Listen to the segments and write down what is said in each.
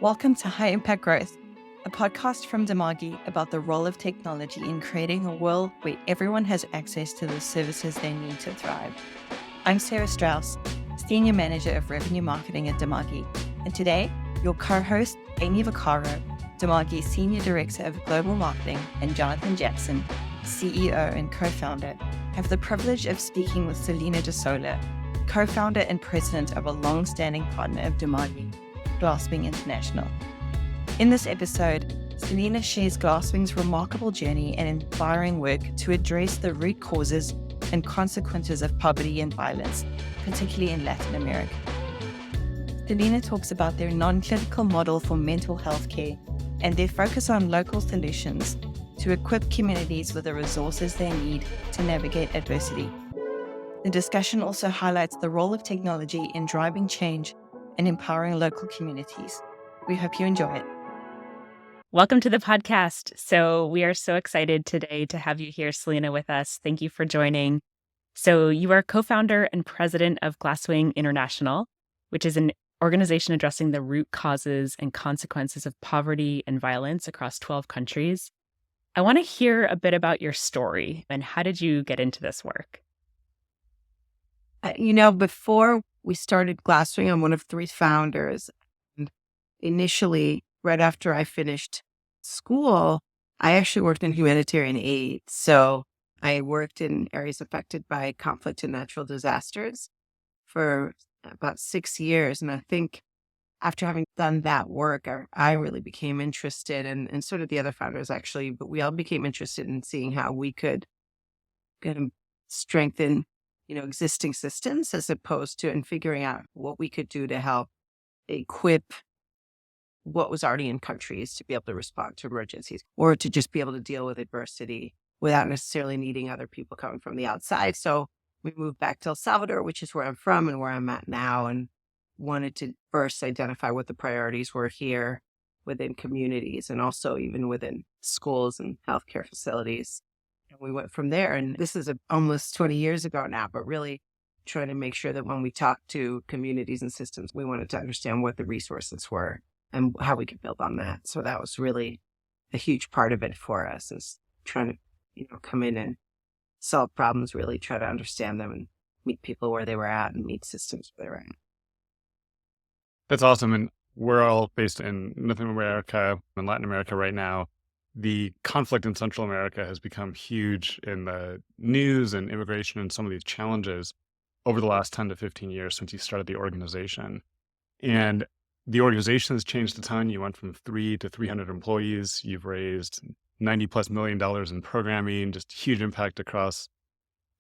Welcome to High Impact Growth, a podcast from Damagi about the role of technology in creating a world where everyone has access to the services they need to thrive. I'm Sarah Strauss, Senior Manager of Revenue Marketing at Damagi, and today, your co-host, Amy Vaccaro, Damagi's Senior Director of Global Marketing, and Jonathan Jackson, CEO and co-founder, have the privilege of speaking with Celina de Sola, co-founder and president of a long-standing partner of Damagi, Glasswing International. In this episode, Celina shares Glasswing's remarkable journey and inspiring work to address the root causes and consequences of poverty and violence, particularly in Latin America. Celina talks about their non-clinical model for mental health care and their focus on local solutions to equip communities with the resources they need to navigate adversity. The discussion also highlights the role of technology in driving change and empowering local communities. We hope you enjoy it. Welcome to the podcast. So we are so excited today to have you here, Celina, with us. Thank you for joining. So you are co-founder and president of Glasswing International, which is an organization addressing the root causes and consequences of poverty and violence across 12 countries. I want to hear a bit about your story and how did you get into this work? Before we started Glasswing, I'm one of three founders. And initially, right after I finished school, I actually worked in humanitarian aid. So I worked in areas affected by conflict and natural disasters for about 6 years. And I think after having done that work, I really became interested, and so did the other founders actually, but we all became interested in seeing how we could kind of strengthen existing systems as opposed to and figuring out what we could do to help equip what was already in countries to be able to respond to emergencies or to just be able to deal with adversity without necessarily needing other people coming from the outside. So we moved back to El Salvador, which is where I'm from and where I'm at now, and wanted to first identify what the priorities were here within communities and also even within schools and healthcare facilities. And we went from there. And this is almost 20 years ago now, but really trying to make sure that when we talk to communities and systems, we wanted to understand what the resources were and how we could build on that. So that was really a huge part of it for us, is trying to, come in and solve problems, really try to understand them and meet people where they were at and meet systems where they were at. That's awesome. And we're all based in North America and Latin America right now. The conflict in Central America has become huge in the news and immigration and some of these challenges over the last 10 to 15 years since you started the organization. And the organization has changed a ton. You went from 3 to 300 employees. You've raised $90+ million in programming, just huge impact across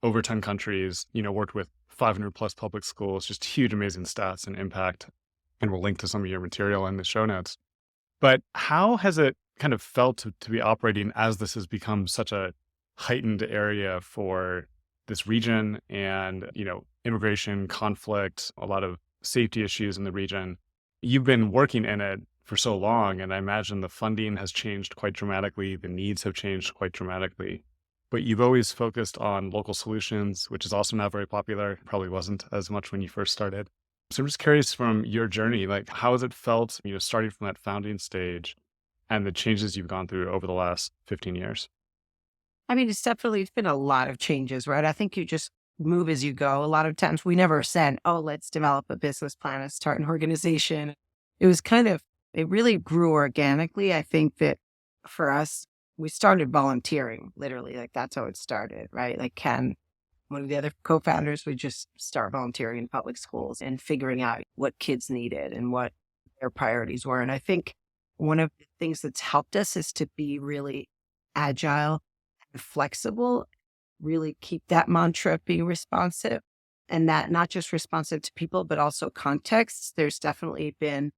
over 10 countries, worked with 500+ public schools, just huge, amazing stats and impact. And we'll link to some of your material in the show notes. But how has it kind of felt to be operating as this has become such a heightened area for this region and, immigration, conflict, a lot of safety issues in the region? You've been working in it for so long, and I imagine the funding has changed quite dramatically. The needs have changed quite dramatically. But you've always focused on local solutions, which is also now very popular. Probably wasn't as much when you first started. So I'm just curious from your journey, how has it felt, starting from that founding stage and the changes you've gone through over the last 15 years? It's been a lot of changes, right? I think you just move as you go. A lot of times we never said, let's develop a business plan and start an organization. It was it really grew organically. I think that for us, we started volunteering, literally, that's how it started, right? Ken, one of the other co-founders, would just start volunteering in public schools and figuring out what kids needed and what their priorities were. And I think one of the things that's helped us is to be really agile and flexible, really keep that mantra of being responsive, and that not just responsive to people, but also contexts. There's definitely been,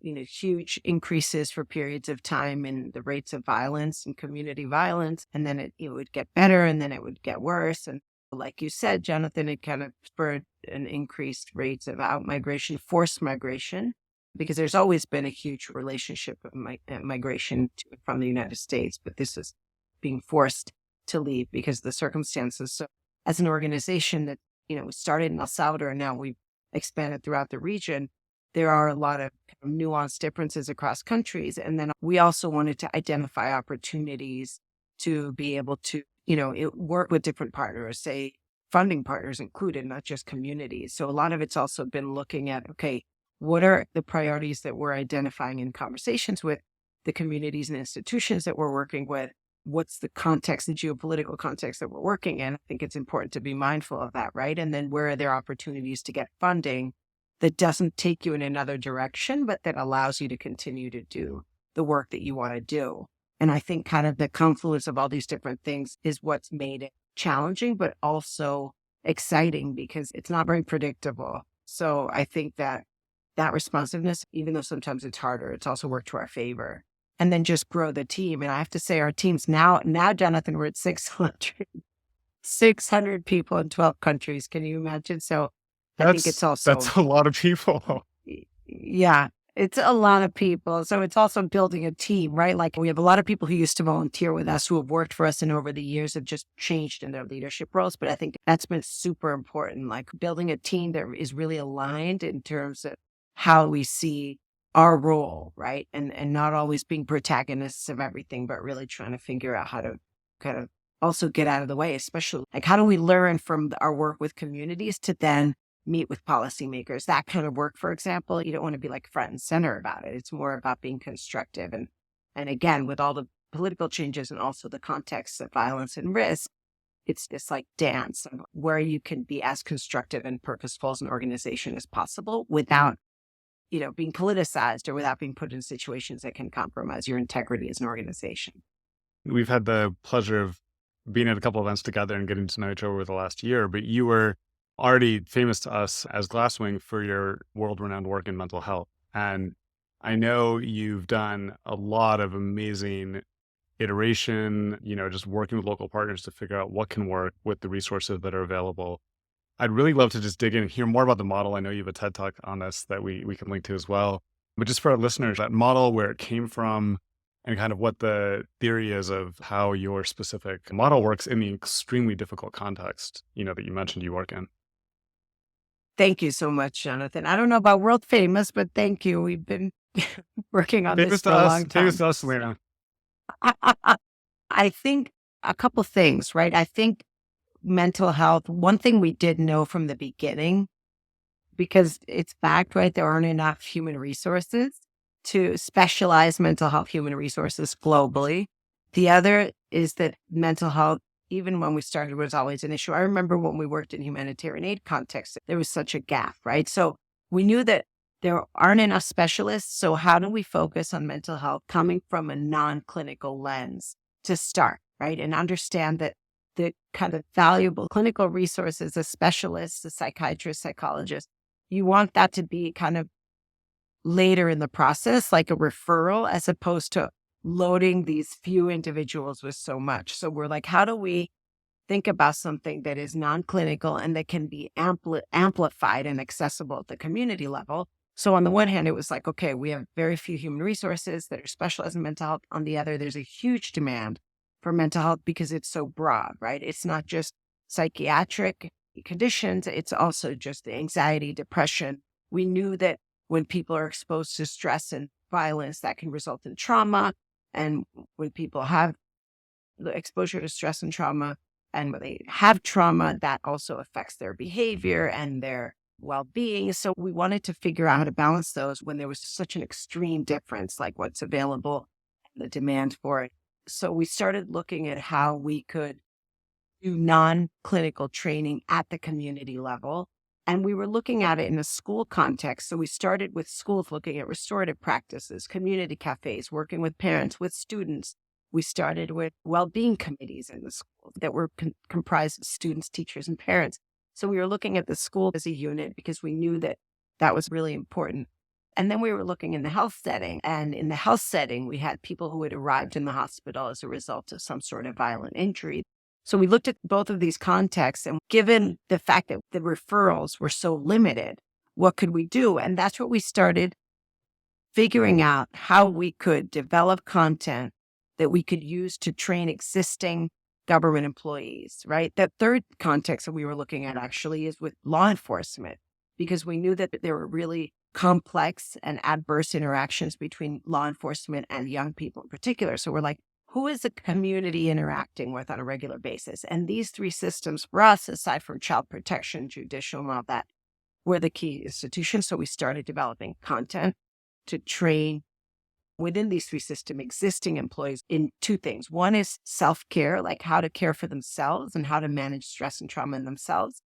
huge increases for periods of time in the rates of violence and community violence. And then it would get better and then it would get worse. And like you said, Jonathan, it kind of spurred an increased rates of out-migration, forced migration, because there's always been a huge relationship of migration from the United States, but this is being forced to leave because of the circumstances. So as an organization that, we started in El Salvador and now we've expanded throughout the region, there are a lot of nuanced differences across countries. And then we also wanted to identify opportunities to be able to, work with different partners, say funding partners included, not just communities. So a lot of it's also been looking at, okay, what are the priorities that we're identifying in conversations with the communities and institutions that we're working with? What's the context, the geopolitical context that we're working in? I think it's important to be mindful of that, right? And then where are there opportunities to get funding that doesn't take you in another direction, but that allows you to continue to do the work that you want to do? And I think kind of the confluence of all these different things is what's made it challenging, but also exciting because it's not very predictable. So I think that responsiveness, even though sometimes it's harder, it's also worked to our favor. And then just grow the team. And I have to say our team's now, Jonathan, we're at 600 people in 12 countries. Can you imagine? So I think it's also... That's a lot of people. Yeah, it's a lot of people. So it's also building a team, right? Like we have a lot of people who used to volunteer with us who have worked for us and over the years have just changed in their leadership roles. But I think that's been super important, like building a team that is really aligned in terms of how we see our role, right? And not always being protagonists of everything, but really trying to figure out how to kind of also get out of the way, especially like how do we learn from our work with communities to then meet with policymakers, that kind of work, for example. You don't want to be like front and center about it. It's more about being constructive. And again, with all the political changes and also the context of violence and risk, it's this like dance of where you can be as constructive and purposeful as an organization as possible without being politicized or without being put in situations that can compromise your integrity as an organization. We've had the pleasure of being at a couple events together and getting to know each other over the last year, but you were already famous to us as Glasswing for your world-renowned work in mental health. And I know you've done a lot of amazing iteration, just working with local partners to figure out what can work with the resources that are available. I'd really love to just dig in and hear more about the model. I know you have a TED Talk on this that we can link to as well. But just for our listeners, that model, where it came from, and kind of what the theory is of how your specific model works in the extremely difficult context, that you mentioned you work in. Thank you so much, Jonathan. I don't know about world famous, but thank you. We've been working on this for a long time. Famous to us, Celina. I think a couple things, right? I think mental health, one thing we did know from the beginning, because it's fact, right? There aren't enough human resources to specialize mental health human resources globally. The other is that mental health, even when we started, was always an issue. I remember when we worked in humanitarian aid context, there was such a gap, right? So we knew that there aren't enough specialists. So how do we focus on mental health coming from a non-clinical lens to start, right? And understand that the kind of valuable clinical resources, the specialists, the psychiatrists, psychologists, you want that to be kind of later in the process, like a referral, as opposed to loading these few individuals with so much. So we're like, how do we think about something that is non-clinical and that can be amplified and accessible at the community level? So on the one hand, it was like, okay, we have very few human resources that are specialized in mental health. On the other, there's a huge demand for mental health because it's so broad, right? It's not just psychiatric conditions. It's also just the anxiety, depression. We knew that when people are exposed to stress and violence, that can result in trauma. And when people have the exposure to stress and trauma, and when they have trauma, that also affects their behavior and their well-being. So we wanted to figure out how to balance those when there was such an extreme difference, like what's available and the demand for it. So we started looking at how we could do non-clinical training at the community level. And we were looking at it in a school context. So we started with schools looking at restorative practices, community cafes, working with parents, with students. We started with well-being committees in the school that were comprised of students, teachers, and parents. So we were looking at the school as a unit because we knew that that was really important. And then we were looking in the health setting. And in the health setting, we had people who had arrived in the hospital as a result of some sort of violent injury. So we looked at both of these contexts, and given the fact that the referrals were so limited, what could we do? And that's what we started figuring out, how we could develop content that we could use to train existing government employees, right? That third context that we were looking at actually is with law enforcement, because we knew that there were really complex and adverse interactions between law enforcement and young people in particular. So we're like, who is the community interacting with on a regular basis? And these three systems for us, aside from child protection, judicial, and all that, were the key institutions. So we started developing content to train within these three systems existing employees in two things. One is self-care, like how to care for themselves and how to manage stress and trauma in themselves.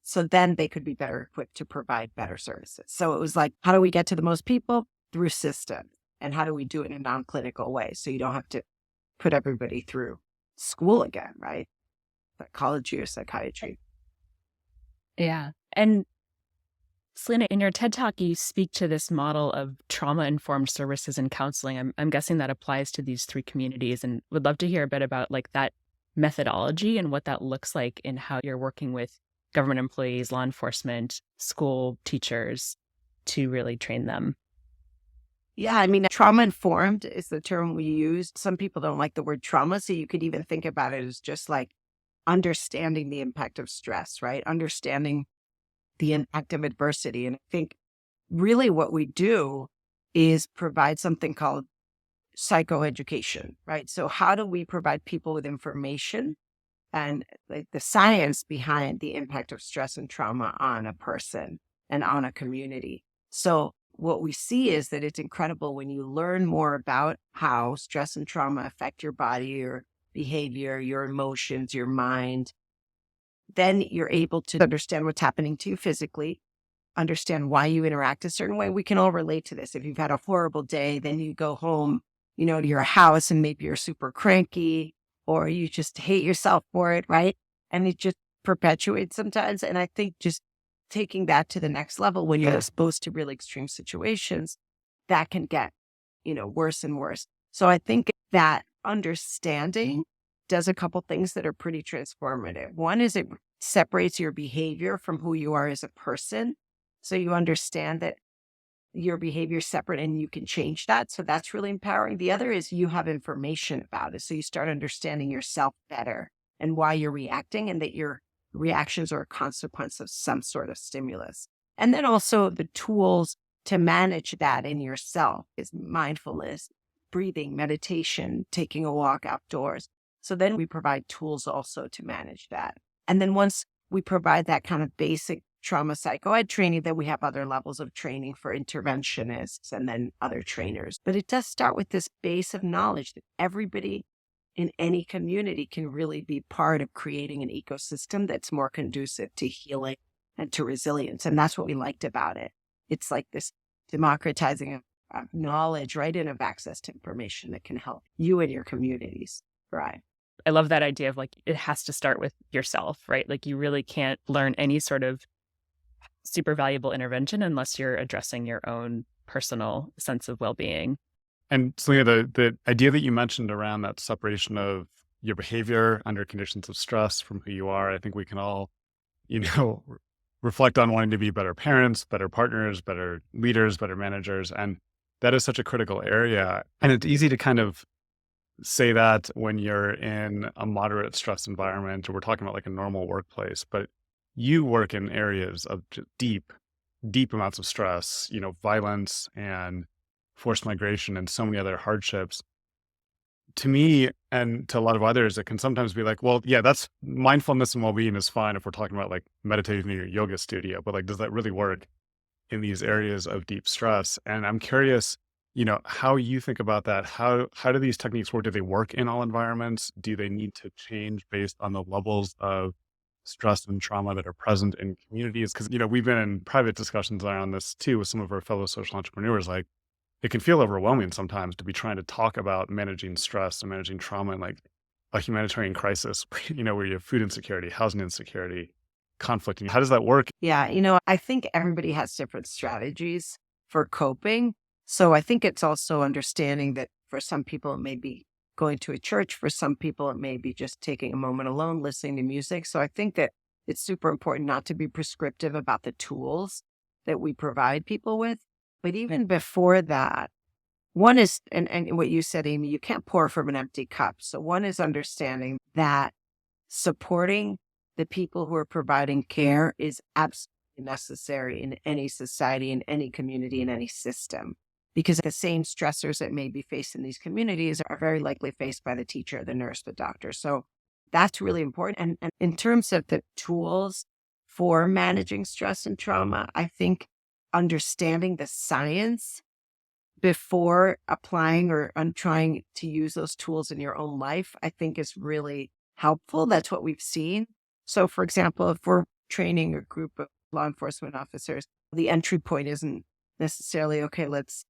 So then they could be better equipped to provide better services. So it was like, how do we get to the most people? Through systems. And how do we do it in a non-clinical way? So you don't have to put everybody through school again, right? Psychology or psychiatry. Yeah. And Celina, in your TED Talk, you speak to this model of trauma-informed services and counseling. I'm guessing that applies to these three communities, and would love to hear a bit about like that methodology and what that looks like in how you're working with government employees, law enforcement, school teachers to really train them. Yeah, I mean, trauma-informed is the term we use. Some people don't like the word trauma, so you could even think about it as just like understanding the impact of stress, right? Understanding the impact of adversity. And I think really what we do is provide something called psychoeducation, right? So how do we provide people with information and like the science behind the impact of stress and trauma on a person and on a community? So what we see is that it's incredible when you learn more about how stress and trauma affect your body, your behavior, your emotions, your mind. Then you're able to understand what's happening to you physically, understand why you interact a certain way. We can all relate to this. If you've had a horrible day, then you go home, to your house and maybe you're super cranky or you just hate yourself for it, right? And it just perpetuates sometimes. And I think just taking that to the next level when you're exposed to really extreme situations, that can get, worse and worse. So I think that understanding does a couple things that are pretty transformative. One is it separates your behavior from who you are as a person. So you understand that your behavior is separate and you can change that. So that's really empowering. The other is you have information about it. So you start understanding yourself better and why you're reacting and that your reactions are a consequence of some sort of stimulus. And then also the tools to manage that in yourself is mindfulness, breathing, meditation, taking a walk outdoors. So then we provide tools also to manage that. And then once we provide that kind of basic trauma psychoed training, then we have other levels of training for interventionists and then other trainers. But it does start with this base of knowledge that everybody in any community can really be part of creating an ecosystem that's more conducive to healing and to resilience. And that's what we liked about it. It's like this democratizing of knowledge, right, and of access to information that can help you and your communities thrive. I love that idea of like, it has to start with yourself, right? Like you really can't learn any sort of super valuable intervention unless you're addressing your own personal sense of well-being. And Celina, the idea that you mentioned around that separation of your behavior under conditions of stress from who you are, I think we can all, reflect on wanting to be better parents, better partners, better leaders, better managers. And that is such a critical area. And it's easy to kind of say that when you're in a moderate stress environment, or we're talking about like a normal workplace, but you work in areas of deep amounts of stress, violence and forced migration and so many other hardships. To me and to a lot of others, it can sometimes be like, well, yeah, that's mindfulness and well-being is fine if we're talking about like meditating in your yoga studio, but like, does that really work in these areas of deep stress? And I'm curious, how you think about that. How do these techniques work? Do they work in all environments? Do they need to change based on the levels of stress and trauma that are present in communities? Because, we've been in private discussions around this too with some of our fellow social entrepreneurs. Like, it can feel overwhelming sometimes to be trying to talk about managing stress and managing trauma and like a humanitarian crisis, where you have food insecurity, housing insecurity, conflict. How does that work? Yeah, I think everybody has different strategies for coping. So I think it's also understanding that for some people, it may be going to a church. For some people, it may be just taking a moment alone, listening to music. So I think that it's super important not to be prescriptive about the tools that we provide people with. But even before that, one is, and what you said, Amy, you can't pour from an empty cup. So one is understanding that supporting the people who are providing care is absolutely necessary in any society, in any community, in any system. Because the same stressors that may be faced in these communities are very likely faced by the teacher, the nurse, the doctor. So that's really important. And in terms of the tools for managing stress and trauma, I think understanding the science before applying or trying to use those tools in your own life, I think is really helpful. That's what we've seen. So, for example, if we're training a group of law enforcement officers, the entry point isn't necessarily, okay, let's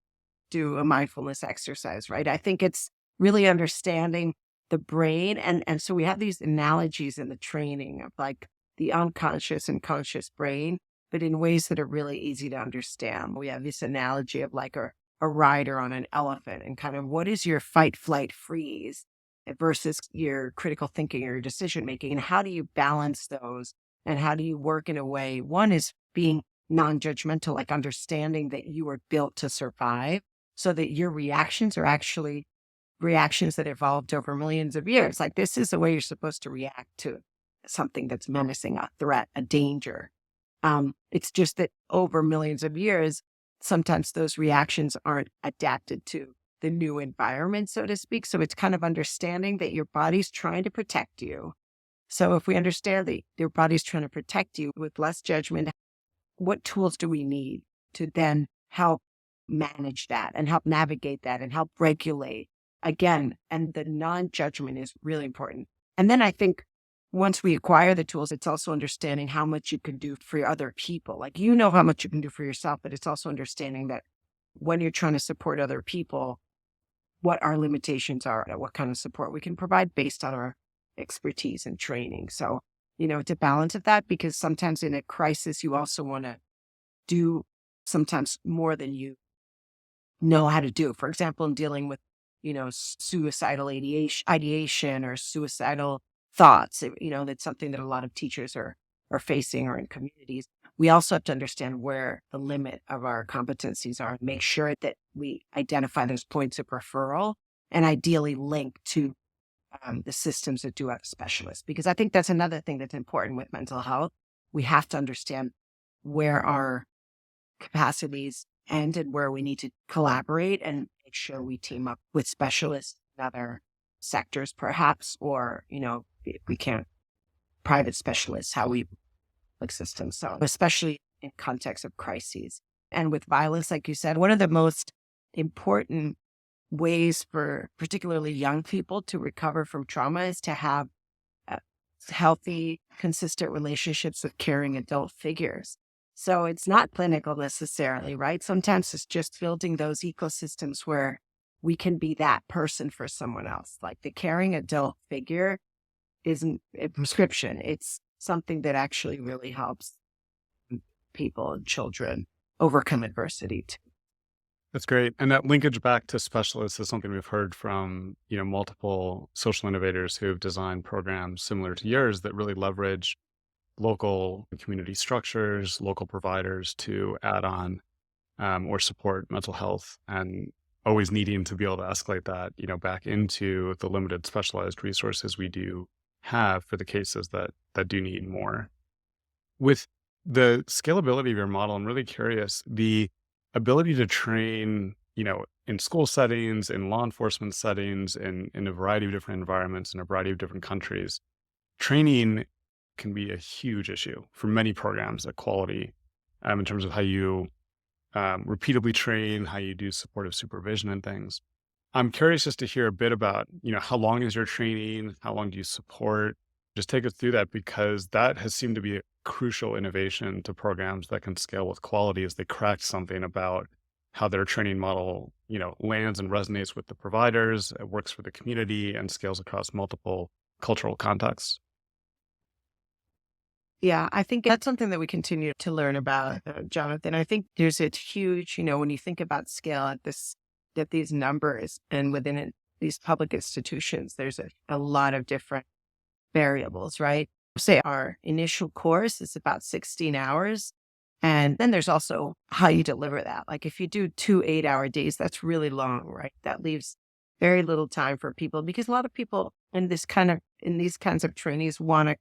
do a mindfulness exercise, right? I think it's really understanding the brain. And so we have these analogies in the training of like the unconscious and conscious brain, but in ways that are really easy to understand. We have this analogy of like a rider on an elephant and kind of what is your fight, flight, freeze versus your critical thinking or your decision making, and how do you balance those, and how do you work in a way, one is being non-judgmental, like understanding that you are built to survive so that your reactions are actually reactions that evolved over millions of years. Like this is the way you're supposed to react to something that's menacing, a threat, a danger. It's just that over millions of years, sometimes those reactions aren't adapted to the new environment, so to speak. So it's kind of understanding that your body's trying to protect you. So if we understand that your body's trying to protect you with less judgment, what tools do we need to then help manage that and help navigate that and help regulate again? And the non-judgment is really important. And then I think once we acquire the tools, it's also understanding how much you can do for other people. Like, you know how much you can do for yourself, but it's also understanding that when you're trying to support other people, what our limitations are, and what kind of support we can provide based on our expertise and training. So, it's a balance of that, because sometimes in a crisis, you also want to do sometimes more than you know how to do. For example, in dealing with, suicidal ideation or suicidal thoughts, that's something that a lot of teachers are facing, or in communities. We also have to understand where the limit of our competencies are and make sure that we identify those points of referral and ideally link to the systems that do have specialists. Because I think that's another thing that's important with mental health. We have to understand where our capacities end and where we need to collaborate and make sure we team up with specialists in other sectors, perhaps, or, if we can't, private specialists, how we like systems. So especially in context of crises and with violence, like you said, one of the most important ways for particularly young people to recover from trauma is to have healthy, consistent relationships with caring adult figures. So it's not clinical necessarily, right? Sometimes it's just building those ecosystems where we can be that person for someone else. Like the caring adult figure isn't a prescription. It's something that actually really helps people and children overcome adversity too. That's great. And that linkage back to specialists is something we've heard from, multiple social innovators who have designed programs similar to yours that really leverage local community structures, local providers to add on or support mental health, and always needing to be able to escalate that, back into the limited specialized resources we do have for the cases that do need more. With the scalability of your model, I'm really curious, the ability to train, in school settings, in law enforcement settings, in a variety of different environments, in a variety of different countries. Training can be a huge issue for many programs at quality in terms of how you repeatedly train, how you do supportive supervision and things. I'm curious just to hear a bit about, how long is your training? How long do you support? Just take us through that, because that has seemed to be a crucial innovation to programs that can scale with quality, as they cracked something about how their training model, lands and resonates with the providers, it works for the community, and scales across multiple cultural contexts. Yeah, I think that's something that we continue to learn about, Jonathan. I think there's a huge, when you think about scale at these numbers and within it, these public institutions, there's a lot of different variables, right? Say our initial course is about 16 hours. And then there's also how you deliver that. Like if you do 2 8-hour days, that's really long, right? That leaves very little time for people, because a lot of people in these kinds of trainings want to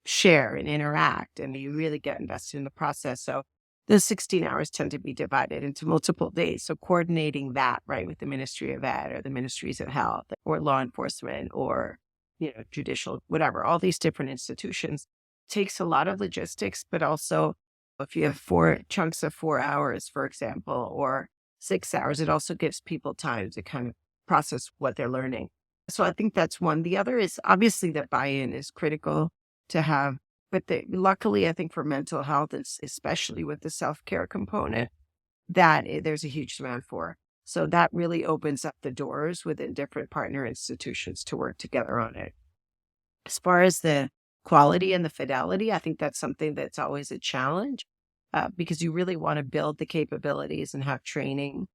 share and interact, and you really get invested in the process. So the 16 hours tend to be divided into multiple days. So coordinating that, right, with the Ministry of Ed or the Ministries of Health or law enforcement or, judicial, whatever, all these different institutions takes a lot of logistics, but also if you have 4 chunks of 4 hours, for example, or 6 hours, it also gives people time to kind of process what they're learning. So I think that's one. The other is obviously that buy-in is critical to have, but luckily, I think for mental health, especially with the self-care component, that there's a huge demand for. So that really opens up the doors within different partner institutions to work together on it. As far as the quality and the fidelity, I think that's something that's always a challenge because you really want to build the capabilities and have training,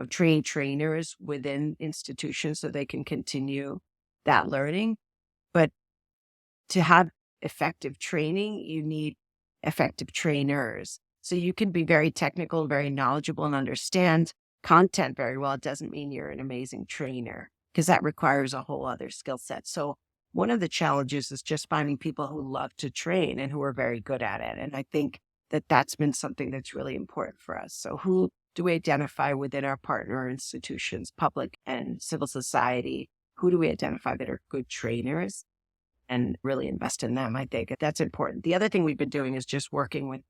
train trainers within institutions so they can continue that learning. But to have effective training, you need effective trainers. So you can be very technical, very knowledgeable, and understand content very well. It doesn't mean you're an amazing trainer because that requires a whole other skill set. So one of the challenges is just finding people who love to train and who are very good at it. And I think that that's been something that's really important for us. So who do we identify within our partner institutions, public and civil society? Who do we identify that are good trainers? And really invest in them. I think that's important. The other thing we've been doing is just working with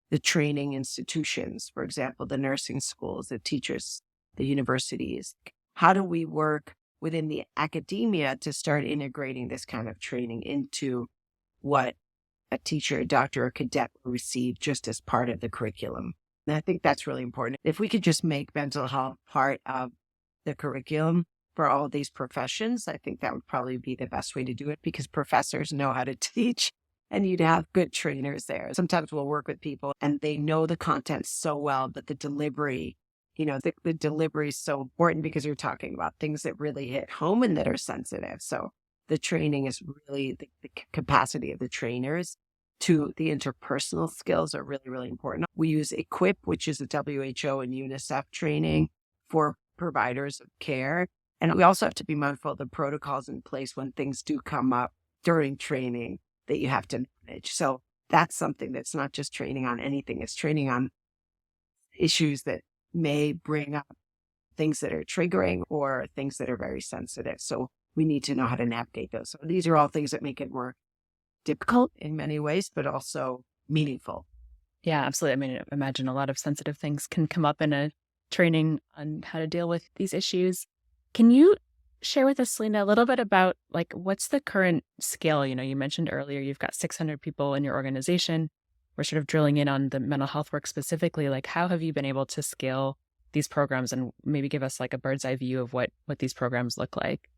the training institutions, for example, the nursing schools, the teachers, the universities. How do we work within the academia to start integrating this kind of training into what a teacher, a doctor, or cadet will receive just as part of the curriculum? And I think that's really important. If we could just make mental health part of the curriculum for all these professions, I think that would probably be the best way to do it because professors know how to teach and you'd have good trainers there. Sometimes we'll work with people and they know the content so well, but the delivery, the delivery is so important because you're talking about things that really hit home and that are sensitive. So the training is really the capacity of the trainers to the interpersonal skills are really, really important. We use EQUIP, which is a WHO and UNICEF training for providers of care. And we also have to be mindful of the protocols in place when things do come up during training that you have to manage. So that's something that's not just training on anything. It's training on issues that may bring up things that are triggering or things that are very sensitive. So we need to know how to navigate those. So these are all things that make it more difficult in many ways, but also meaningful. Yeah, absolutely. I mean, imagine a lot of sensitive things can come up in a training on how to deal with these issues. Can you share with us, Celina, a little bit about what's the current scale? You mentioned earlier you've got 600 people in your organization. We're sort of drilling in on the mental health work specifically. How have you been able to scale these programs and maybe give us a bird's eye view of what these programs look like?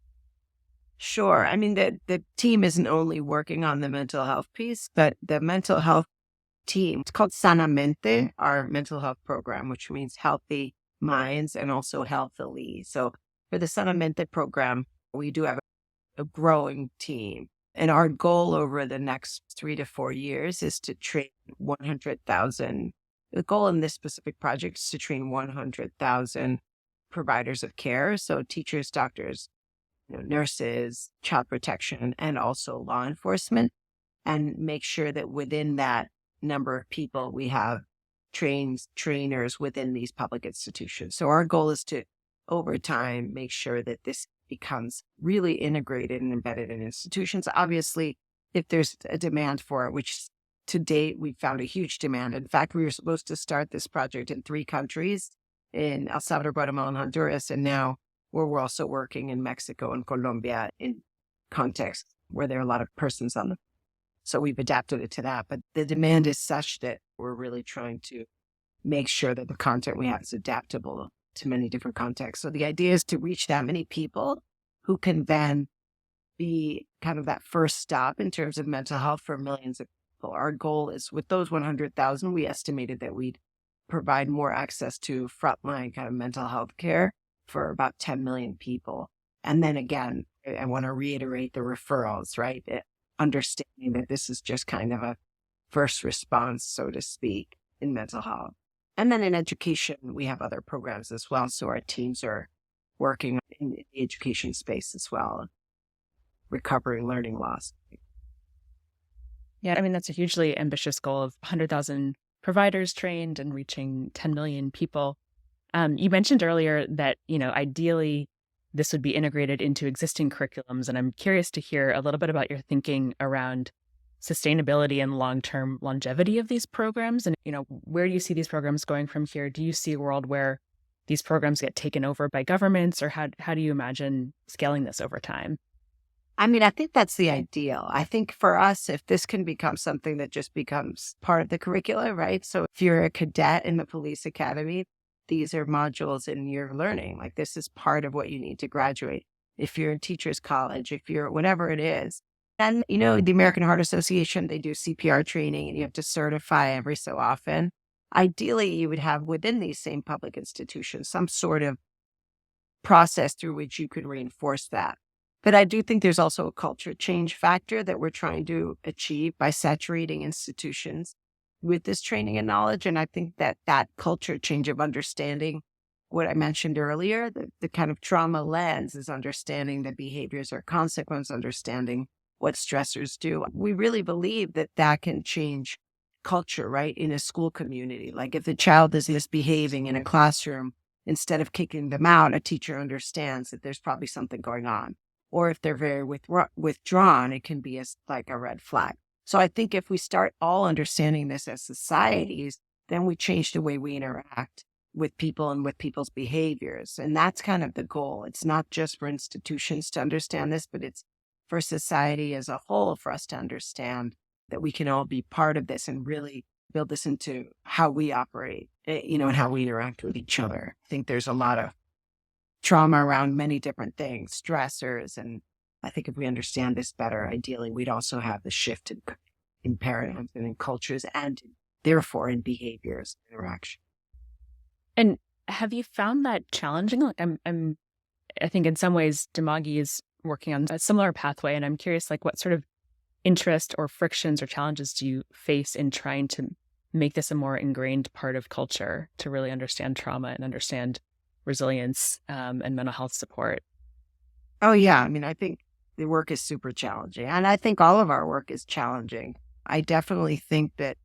Sure. I mean, the team isn't only working on the mental health piece, but the mental health team, it's called Sanamente, our mental health program, which means healthy minds and also healthily. So for the Sanamente program, we do have a growing team. And our goal over the next 3 to 4 years is to train 100,000. The goal in this specific project is to train 100,000 providers of care. So teachers, doctors, nurses, child protection, and also law enforcement, and make sure that within that number of people, we have trainers within these public institutions. So our goal is to, over time, make sure that this becomes really integrated and embedded in institutions. Obviously, if there's a demand for it, which to date, we found a huge demand. In fact, we were supposed to start this project in 3 countries, in El Salvador, Guatemala, and Honduras, and now we're also working in Mexico and Colombia in contexts where there are a lot of persons on them. So we've adapted it to that. But the demand is such that we're really trying to make sure that the content we have is adaptable to many different contexts. So the idea is to reach that many people who can then be kind of that first stop in terms of mental health for millions of people. Our goal is with those 100,000, we estimated that we'd provide more access to frontline kind of mental health care for about 10 million people. And then again, I want to reiterate the referrals, right? Understanding that this is just kind of a first response, so to speak, in mental health. And then in education, we have other programs as well. So our teams are working in the education space as well, recovering learning loss. Yeah, I mean, that's a hugely ambitious goal of 100,000 providers trained and reaching 10 million people. You mentioned earlier that, ideally this would be integrated into existing curriculums. And I'm curious to hear a little bit about your thinking around sustainability and long-term longevity of these programs. And, where do you see these programs going from here? Do you see a world where these programs get taken over by governments, or how do you imagine scaling this over time? I mean, I think that's the ideal. I think for us, if this can become something that just becomes part of the curricula, right? So if you're a cadet in the police academy, these are modules in your learning. Like this is part of what you need to graduate. If you're in teachers college, if you're whatever it is. And, the American Heart Association, they do CPR training and you have to certify every so often. Ideally, you would have within these same public institutions some sort of process through which you could reinforce that. But I do think there's also a culture change factor that we're trying to achieve by saturating institutions with this training and knowledge. And I think that culture change of understanding what I mentioned earlier, the kind of trauma lens is understanding that behaviors are consequence, understanding what stressors do. We really believe that can change culture, right, in a school community. Like if the child is misbehaving in a classroom, instead of kicking them out, a teacher understands that there's probably something going on. Or if they're very withdrawn, it can be like a red flag. So I think if we start all understanding this as societies, then we change the way we interact with people and with people's behaviors. And that's kind of the goal. It's not just for institutions to understand this, but it's for society as a whole, for us to understand that we can all be part of this and really build this into how we operate, and how we interact with each other. I think there's a lot of trauma around many different things, stressors. And I think if we understand this better, ideally, we'd also have the shift in paradigms and in cultures and therefore in behaviors, interaction. And have you found that challenging? Like I think in some ways, Demagi is working on a similar pathway. And I'm curious, like what sort of interest or frictions or challenges do you face in trying to make this a more ingrained part of culture to really understand trauma and understand resilience and mental health support? Oh, yeah. I mean, I think the work is super challenging. And I think all of our work is challenging. I definitely think that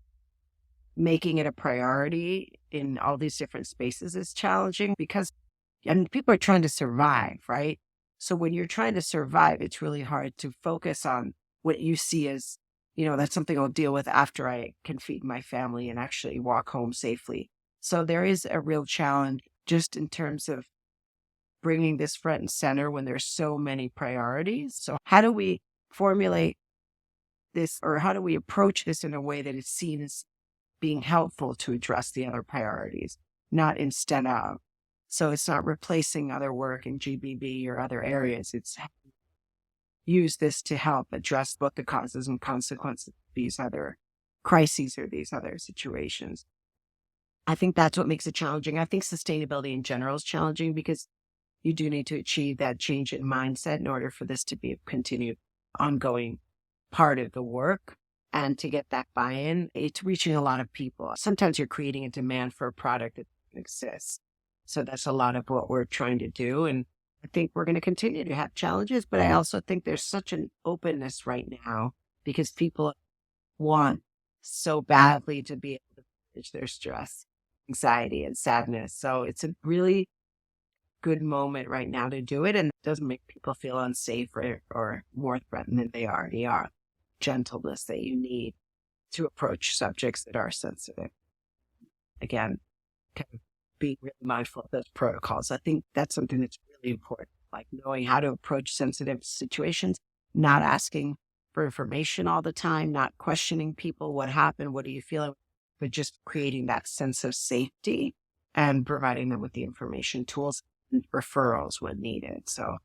making it a priority in all these different spaces is challenging because people are trying to survive, right? So when you're trying to survive, it's really hard to focus on what you see as, that's something I'll deal with after I can feed my family and actually walk home safely. So there is a real challenge just in terms of bringing this front and center when there's so many priorities. So how do we formulate this, or how do we approach this in a way that is seen as being helpful to address the other priorities, not instead of? So it's not replacing other work in GBB or other areas. It's use this to help address both the causes and consequences of these other crises or these other situations. I think that's what makes it challenging. I think sustainability in general is challenging because you do need to achieve that change in mindset in order for this to be a continued, ongoing part of the work. And to get that buy-in, it's reaching a lot of people. Sometimes you're creating a demand for a product that doesn't exist. So that's a lot of what we're trying to do. And I think we're going to continue to have challenges, but I also think there's such an openness right now because people want so badly to be able to manage their stress, anxiety, and sadness. So it's a really good moment right now to do it. And it doesn't make people feel unsafe or more threatened than they already are. Gentleness that you need to approach subjects that are sensitive. Again, kind of being really mindful of those protocols. I think that's something that's really important, like knowing how to approach sensitive situations, not asking for information all the time, not questioning people, what happened, what are you feeling, but just creating that sense of safety and providing them with the information, tools, and referrals when needed. So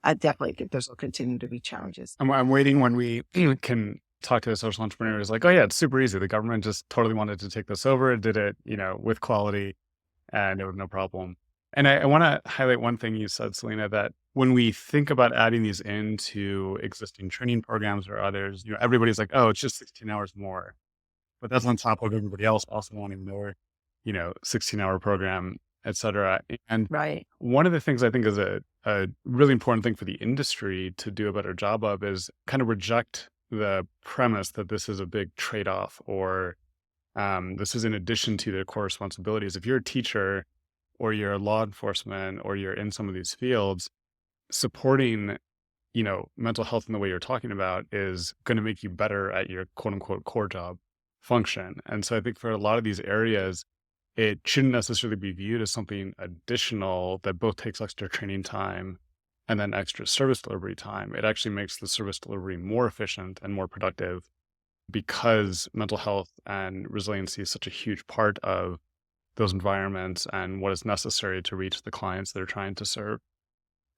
I definitely think those will continue to be challenges. I'm waiting when we can talk to the social entrepreneurs like, oh yeah, it's super easy. The government just totally wanted to take this over. It did it, with quality and it was no problem. And I want to highlight one thing you said, Celina, that when we think about adding these into existing training programs or others, everybody's like, oh, it's just 16 hours more. But that's on top of everybody else also wanting more, 16-hour program, et cetera. And right. One of the things I think is a really important thing for the industry to do a better job of is kind of reject the premise that this is a big trade-off or this is in addition to their core responsibilities. If you're a teacher or you're a law enforcement or you're in some of these fields, supporting, mental health in the way you're talking about is going to make you better at your quote unquote core job function. And so I think for a lot of these areas, it shouldn't necessarily be viewed as something additional that both takes extra training time and then extra service delivery time. It actually makes the service delivery more efficient and more productive because mental health and resiliency is such a huge part of those environments and what is necessary to reach the clients they're trying to serve.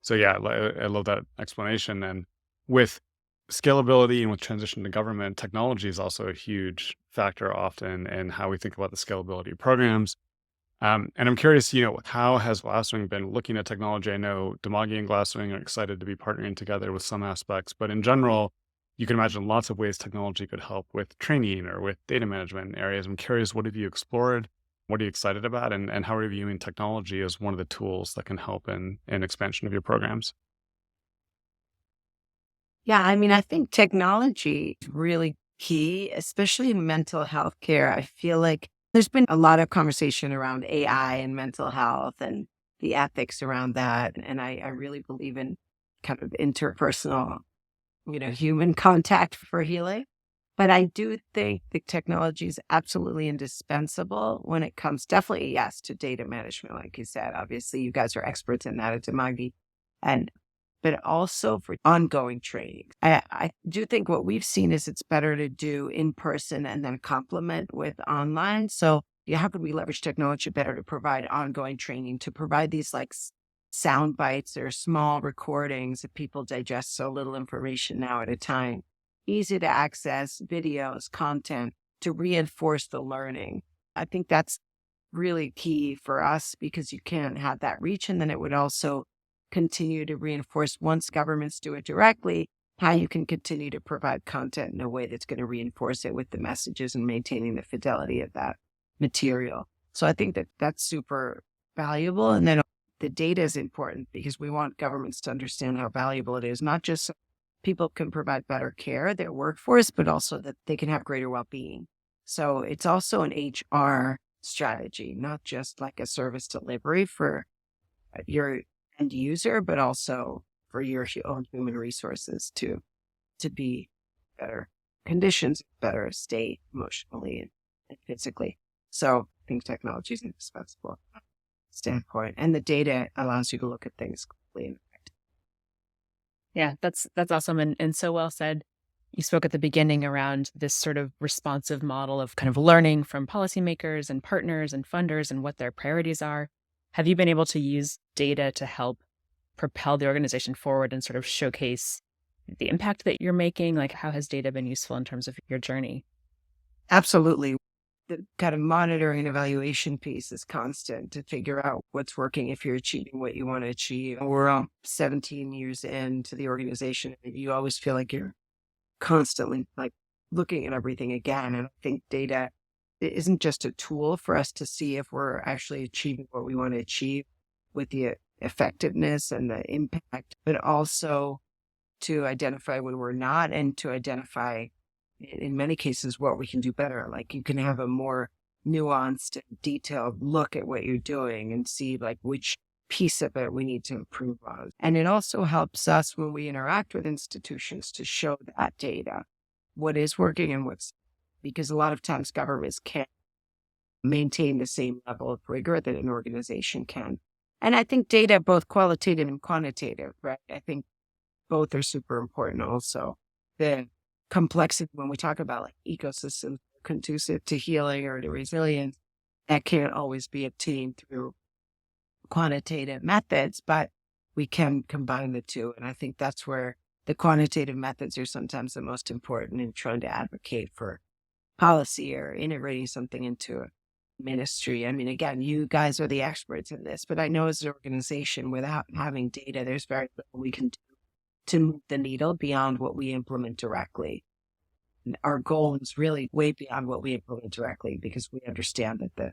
So yeah, I love that explanation. And with scalability and with transition to government, technology is also a huge factor often in how we think about the scalability of programs. And I'm curious, how has Glasswing been looking at technology? I know Demagi and Glasswing are excited to be partnering together with some aspects, but in general, you can imagine lots of ways technology could help with training or with data management areas. I'm curious, what have you explored? What are you excited about? And how are you viewing technology as one of the tools that can help in expansion of your programs? Yeah, I think technology is really key, especially in mental health care. I feel like there's been a lot of conversation around AI and mental health and the ethics around that. And I really believe in kind of interpersonal, human contact for healing. But I do think the technology is absolutely indispensable when it comes, definitely, yes, to data management, like you said. Obviously, you guys are experts in that at Demagi. But also for ongoing training. I do think what we've seen is it's better to do in person and then complement with online. So how could we leverage technology better to provide ongoing training, to provide these like sound bites or small recordings that people digest so little information now at a time, easy to access videos, content to reinforce the learning. I think that's really key for us because you can't have that reach. And then it would also continue to reinforce, once governments do it directly, how you can continue to provide content in a way that's going to reinforce it with the messages and maintaining the fidelity of that material. So I think that that's super valuable. And then the data is important because we want governments to understand how valuable it is, not just so people can provide better care, their workforce, but also that they can have greater well-being. So it's also an HR strategy, not just like a service delivery for your end user, but also for your own human resources to be better conditions, better state emotionally and physically. So I think technology is indispensable standpoint, and the data allows you to look at things quickly and effectively. Yeah, that's awesome and so well said. You spoke at the beginning around this sort of responsive model of kind of learning from policymakers and partners and funders and what their priorities are. Have you been able to use data to help propel the organization forward and sort of showcase the impact that you're making? Like, how has data been useful in terms of your journey? Absolutely. The kind of monitoring and evaluation piece is constant to figure out what's working if you're achieving what you want to achieve. We're 17 years into the organization, and you always feel like you're constantly like looking at everything again. And I think data isn't just a tool for us to see if we're actually achieving what we want to achieve with the effectiveness and the impact, but also to identify when we're not, and to identify in many cases what we can do better. Like you can have a more nuanced and detailed look at what you're doing and see like which piece of it we need to improve on. And it also helps us when we interact with institutions to show that data, what is working and what's, because a lot of times governments can't maintain the same level of rigor that an organization can. And I think data, both qualitative and quantitative, right? I think both are super important also. The complexity, when we talk about like ecosystems conducive to healing or to resilience, that can't always be obtained through quantitative methods, but we can combine the two. And I think that's where the quantitative methods are sometimes the most important in trying to advocate for policy or integrating something into a ministry. I mean, again, you guys are the experts in this, but I know as an organization, without having data, there's very little we can do to move the needle beyond what we implement directly. And our goal is really way beyond what we implement directly, because we understand that the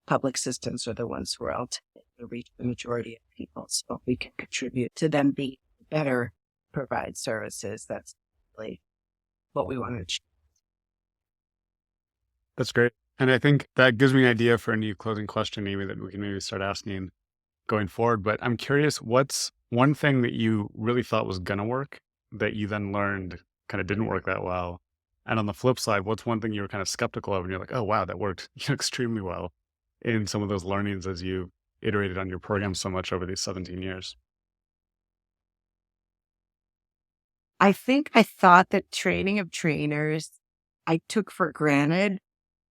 public systems are the ones who are ultimately going to reach the majority of people. So we can contribute to them being better, provide services. That's really what we want to achieve. That's great. And I think that gives me an idea for a new closing question, maybe that we can maybe start asking going forward. But I'm curious, what's one thing that you really thought was going to work that you then learned kind of didn't work that well? And on the flip side, what's one thing you were kind of skeptical of and you're like, oh, wow, that worked extremely well in some of those learnings as you iterated on your program so much over these 17 years? I think I thought that training of trainers, I took for granted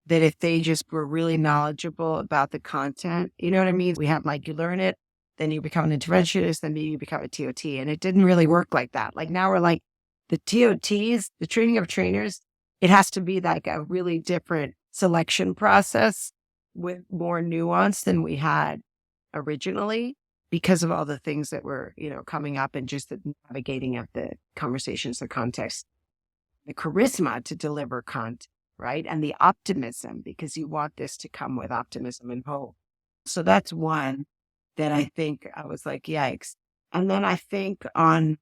that if they just were really knowledgeable about the content, you know what I mean? We have like, you learn it, then you become an interventionist, then maybe you become a TOT. And it didn't really work like that. Like now we're like the TOTs, the training of trainers, it has to be like a really different selection process with more nuance than we had originally because of all the things that were, coming up and just the navigating of the conversations, the context, the charisma to deliver content. Right. And the optimism, because you want this to come with optimism and hope. So that's one that I think I was like, yikes. And then I think on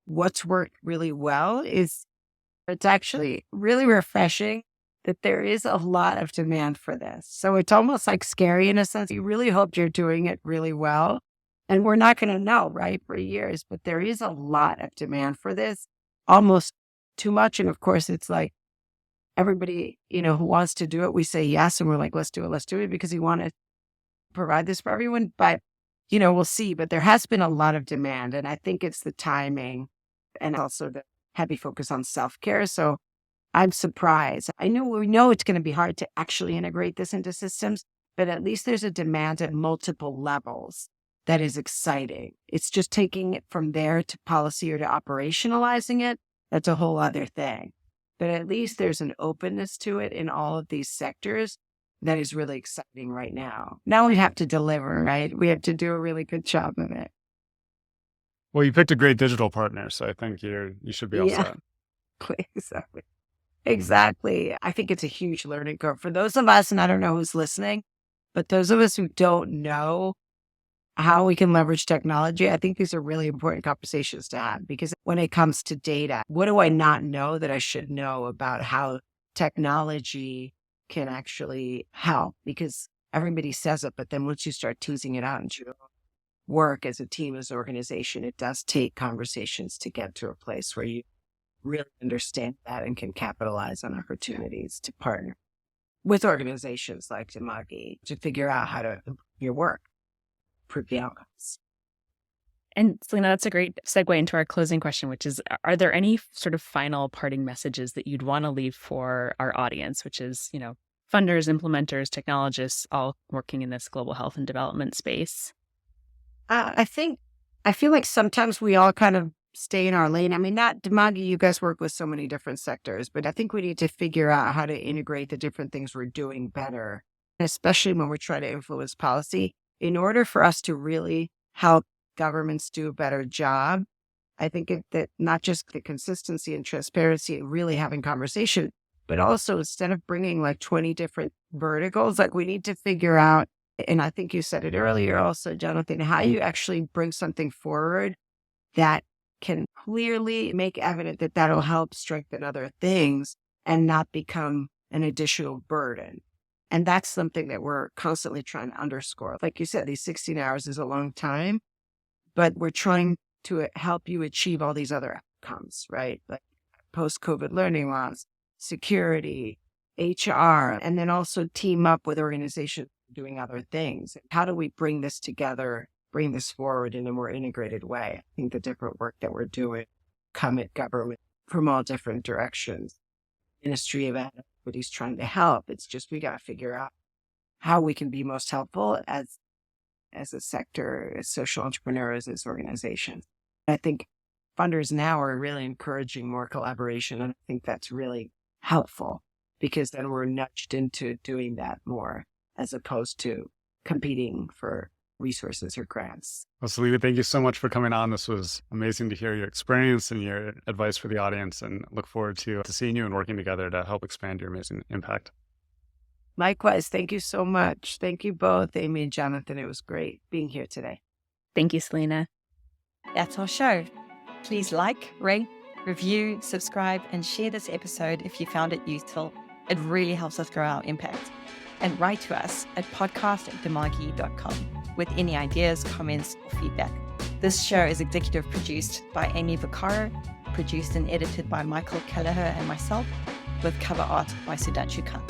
what's worked really well is it's actually really refreshing that there is a lot of demand for this. So it's almost like scary in a sense. You really hope you're doing it really well. And we're not going to know, right, for years. But there is a lot of demand for this, almost too much. And of course, it's like, everybody, who wants to do it, we say yes. And we're like, let's do it because we want to provide this for everyone. But, we'll see. But there has been a lot of demand. And I think it's the timing and also the heavy focus on self-care. So I'm surprised. We know it's going to be hard to actually integrate this into systems, but at least there's a demand at multiple levels that is exciting. It's just taking it from there to policy or to operationalizing it. That's a whole other thing. But at least there's an openness to it in all of these sectors that is really exciting right now. Now we have to deliver, right? We have to do a really good job of it. Well, you picked a great digital partner, so I think you should be all set. Exactly. I think it's a huge learning curve for those of us, and I don't know who's listening, but those of us who don't know how we can leverage technology, I think these are really important conversations to have because when it comes to data, what do I not know that I should know about how technology can actually help? Because everybody says it, but then once you start teasing it out and you work as a team, as an organization, it does take conversations to get to a place where you really understand that and can capitalize on opportunities to partner with organizations like Dimagi to figure out how to improve your work. The outcomes. And Celina, that's a great segue into our closing question, which is, are there any sort of final parting messages that you'd want to leave for our audience, which is, funders, implementers, technologists, all working in this global health and development space? I feel like sometimes we all kind of stay in our lane. I mean, not Dimagi, you guys work with so many different sectors, but I think we need to figure out how to integrate the different things we're doing better, especially when we're trying to influence policy. In order for us to really help governments do a better job, I think that not just the consistency and transparency and really having conversation, but also instead of bringing like 20 different verticals, like we need to figure out, and I think you said it earlier also, Jonathan, how you actually bring something forward that can clearly make evident that that'll help strengthen other things and not become an additional burden. And that's something that we're constantly trying to underscore. Like you said, these 16 hours is a long time, but we're trying to help you achieve all these other outcomes, right? Like post-COVID learning loss, security, HR, and then also team up with organizations doing other things. How do we bring this together, bring this forward in a more integrated way? I think the different work that we're doing come at government from all different directions. Ministry of Everybody's trying to help. It's just we got to figure out how we can be most helpful as a sector, as social entrepreneurs, as organizations. I think funders now are really encouraging more collaboration, and I think that's really helpful because then we're nudged into doing that more as opposed to competing for resources or grants. Well, Celina, thank you so much for coming on. This was amazing to hear your experience and your advice for the audience, and look forward to seeing you and working together to help expand your amazing impact. Likewise. Thank you so much. Thank you both, Amy and Jonathan. It was great being here today. Thank you, Celina. That's our show. Please like, rate, Review, subscribe, and share this episode if you found it useful. It really helps us grow our impact. And write to us at podcast@demagi.com with any ideas, comments, or feedback. This show is executive produced by Amy Vaccaro, produced and edited by Michael Kelleher and myself, with cover art by Sudanshu Khan.